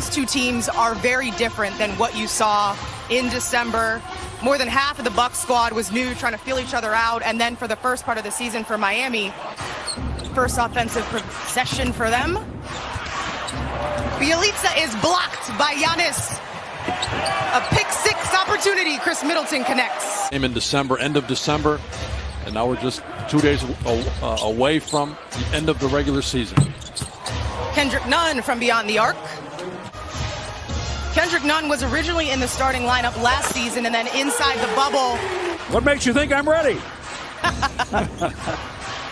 these two teams are very different than what you saw in December. More than half of the Bucks squad was new, trying to feel each other out. And then for the first part of the season for Miami, first offensive possession for them. Bjelica is blocked by Giannis. A pick six opportunity. Chris Middleton connects. In December, end of December, and now we're just 2 days away from the end of the regular season. Kendrick Nunn from beyond the arc. Kendrick Nunn was originally in the starting lineup last season and then inside the bubble. What makes you think I'm ready?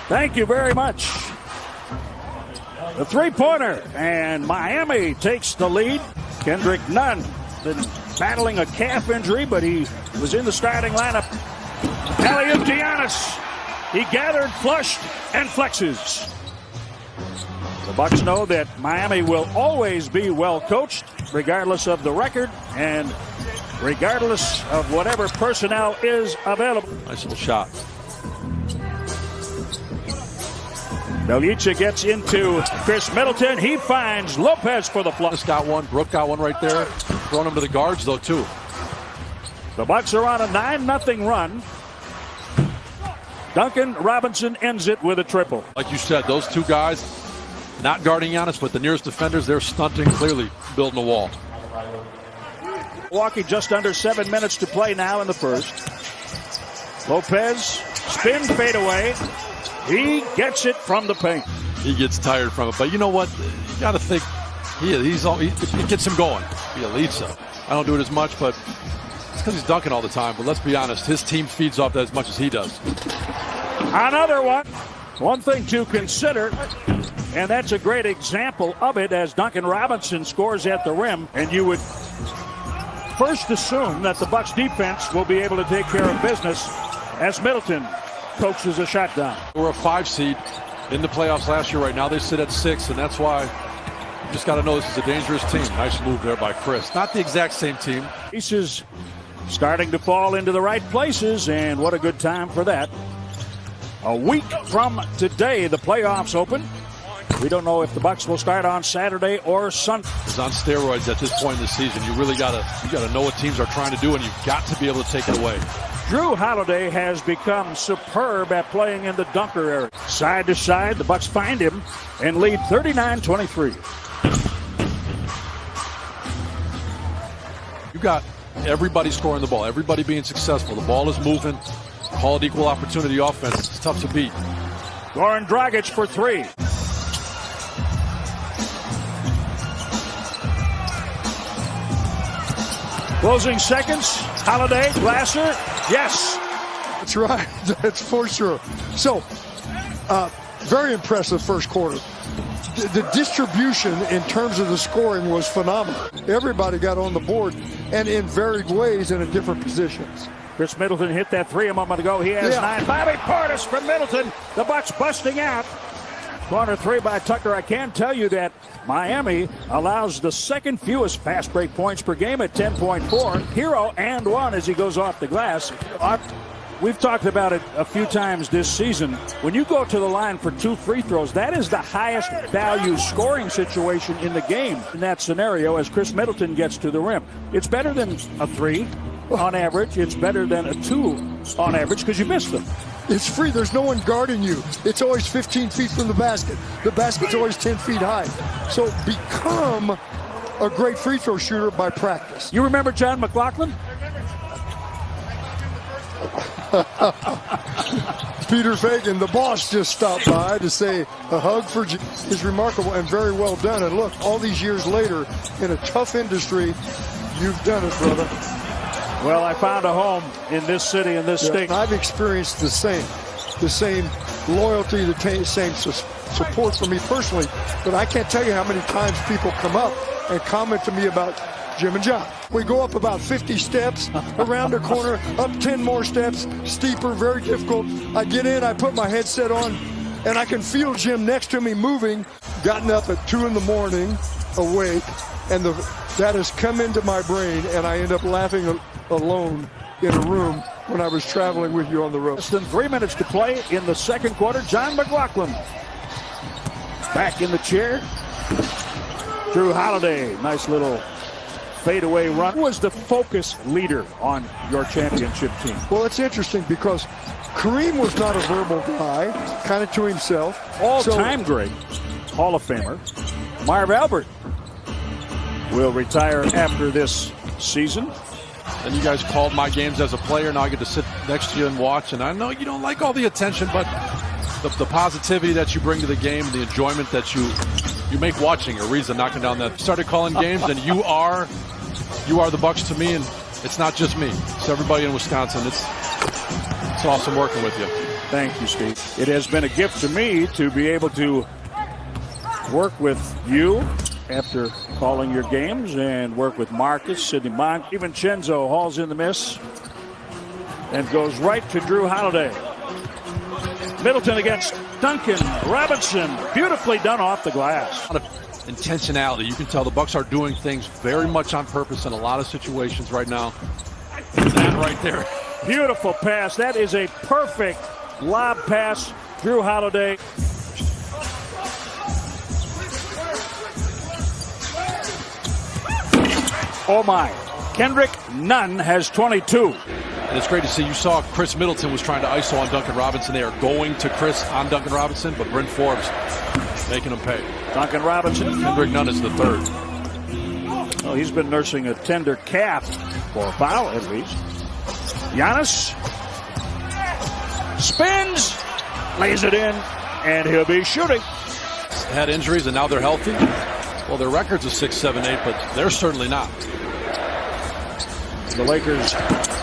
Thank you very much. The three-pointer, and Miami takes the lead. Kendrick Nunn been battling a calf injury, but he was in the starting lineup. Alley-oop to Giannis. He gathered, flushed, and flexes. The Bucks know that Miami will always be well coached, regardless of the record and regardless of whatever personnel is available. Nice little shot. Bjelica gets into Chris Middleton. He finds Lopez for the flush. Got one. Brooke got one right there. Throwing him to the guards, though, too. The Bucks are on a 9-0 run. Duncan Robinson ends it with a triple. Like you said, those two guys, not guarding Giannis, but the nearest defenders, they're stunting, clearly building a wall. Milwaukee just under 7 minutes to play now in the first. Lopez, spin fadeaway. He gets it from the paint. He gets tired from it, but you know what? You got to think it gets him going. Bjelica. I don't do it as much, but it's because he's dunking all the time. But let's be honest, his team feeds off that as much as he does. Another one. One thing to consider, and that's a great example of it as Duncan Robinson scores at the rim, and you would first assume that the Bucks defense will be able to take care of business as Middleton coaxes a shot down. We're a 5 seed in the playoffs last year. Right now they sit at 6, and that's why you just got to know this is a dangerous team. Nice move there by Chris. Not the exact same team. Pieces starting to fall into the right places, and what a good time for that. A week from today, the playoffs open. We don't know if the Bucks will start on Saturday or Sunday. It's on steroids at this point in the season. You really gotta know what teams are trying to do, and you've got to be able to take it away. Drew Holiday has become superb at playing in the dunker area. Side to side, the Bucks find him and lead 39-23. You got everybody scoring the ball, everybody being successful. The ball is moving. Call it equal opportunity offense. It's tough to beat. Goran Dragic for 3. Closing seconds. Holiday, Glasser. Yes. That's right. That's for sure. So, very impressive first quarter. The distribution in terms of the scoring was phenomenal. Everybody got on the board and in varied ways and in different positions. Chris Middleton hit that 3 a moment ago. He has 9. Bobby Portis from Middleton. The Bucks busting out. Corner 3 by Tucker. I can tell you that Miami allows the second fewest fast break points per game at 10.4. Hero and 1 as he goes off the glass. We've talked about it a few times this season. When you go to the line for 2 free throws, that is the highest value scoring situation in the game in that scenario as Chris Middleton gets to the rim. It's better than a 3 on average. It's better than a 2 on average because you missed them. It's free. There's no one guarding you. It's always 15 feet from the basket. The basket's always 10 feet high. So become a great free throw shooter by practice. You remember John McLaughlin? Peter Fagan, the boss, just stopped by to say a hug for is remarkable and very well done. And look, all these years later, in a tough industry, you've done it, brother. Well, I found a home in this city, in this state. I've experienced the same loyalty, the same support for me personally. But I can't tell you how many times people come up and comment to me about Jim and John. We go up about 50 steps, around the corner, up 10 more steps, steeper, very difficult. I get in, I put my headset on, and I can feel Jim next to me moving. Gotten up at 2 in the morning, awake, and that has come into my brain, and I end up laughing alone in a room when I was traveling with you on the road. Less than 3 minutes to play in the second quarter. John McLaughlin back in the chair. Drew Holiday, nice little fadeaway run. Who was the focus leader on your championship team? Well, it's interesting because Kareem was not a verbal guy, kind of to himself. All-time great Hall of Famer Marv Albert will retire after this season. And you guys called my games as a player. Now I get to sit next to you and watch. And I know you don't like all the attention, but the positivity that you bring to the game, the enjoyment that you make watching a reason knocking down that. Started calling games, and you are the Bucks to me, and it's not just me. It's everybody in Wisconsin. It's awesome working with you. Thank you, Steve. It has been a gift to me to be able to work with you after calling your games and work with Marcus, Sidney Monk. Even Chenzo hauls in the miss and goes right to Drew Holiday. Middleton against Duncan Robinson. Beautifully done off the glass. A lot of intentionality. You can tell the Bucks are doing things very much on purpose in a lot of situations right now. That right there. Beautiful pass. That is a perfect lob pass. Drew Holiday. Oh my. Kendrick Nunn has 22. And it's great to see. You saw Chris Middleton was trying to ISO on Duncan Robinson. They are going to Chris on Duncan Robinson, but Bryn Forbes making him pay. Duncan Robinson. Kendrick Nunn is the third. Well, he's been nursing a tender calf for a foul at least. Giannis spins, lays it in, and he'll be shooting. Had injuries and now they're healthy. Well, their records are 6-7-8, but they're certainly not. The Lakers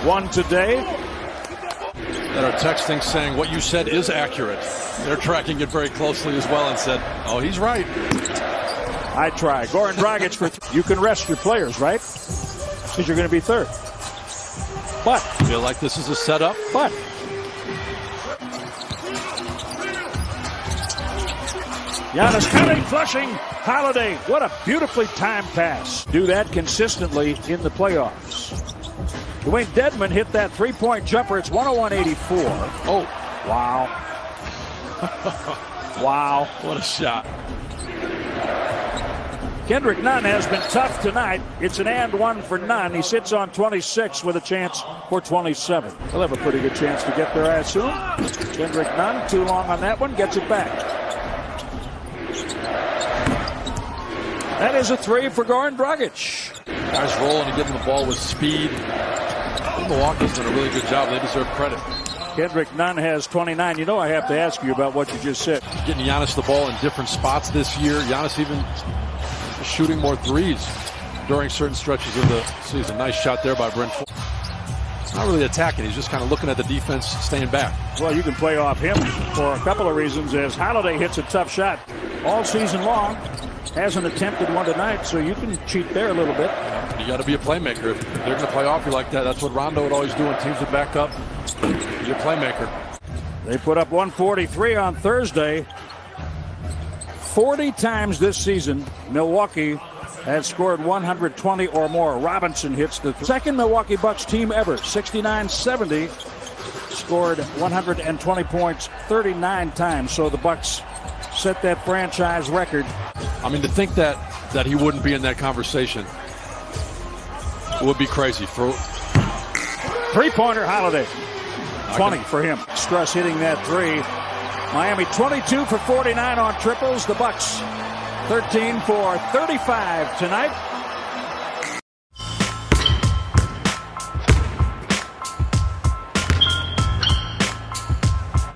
won today. That are texting saying what you said is accurate. They're tracking it very closely as well and said, oh, he's right. I try. Goran Dragic for you can rest your players, right? Because you're going to be third. But feel like this is a setup. But Giannis cutting, flushing, Holiday. What a beautifully timed pass. Do that consistently in the playoffs. Dwayne Dedmon hit that three-point jumper. It's 101-84. Oh, wow. Wow. What a shot. Kendrick Nunn has been tough tonight. It's an and one for Nunn. He sits on 26 with a chance for 27. He'll have a pretty good chance to get there, I assume. Kendrick Nunn, too long on that one, gets it back. That is a three for Goran Dragic. Guys rolling and getting the ball with speed. Milwaukee's done a really good job. They deserve credit. Kendrick Nunn has 29. You know I have to ask you about what you just said. Getting Giannis the ball in different spots this year. Giannis even shooting more threes during certain stretches of the season. Nice shot there by Bryn Forbes. Not really attacking. He's just kind of looking at the defense, staying back. Well, you can play off him for a couple of reasons as Holiday hits a tough shot all season long. Hasn't attempted one tonight, so you can cheat there a little bit. You got to be a playmaker. If they're going to play off you like that, that's what Rondo would always do when teams would back up. He's a playmaker. They put up 143 on Thursday. 40 times this season, Milwaukee has scored 120 or more. Robinson hits the second Milwaukee Bucks team ever. 69-70. Scored 120 points 39 times. So the Bucks set that franchise record. I mean, to think that he wouldn't be in that conversation would be crazy. For three-pointer Holiday. 20 for him. Struss hitting that three. Miami 22 for 49 on triples. The Bucks 13 for 35 tonight.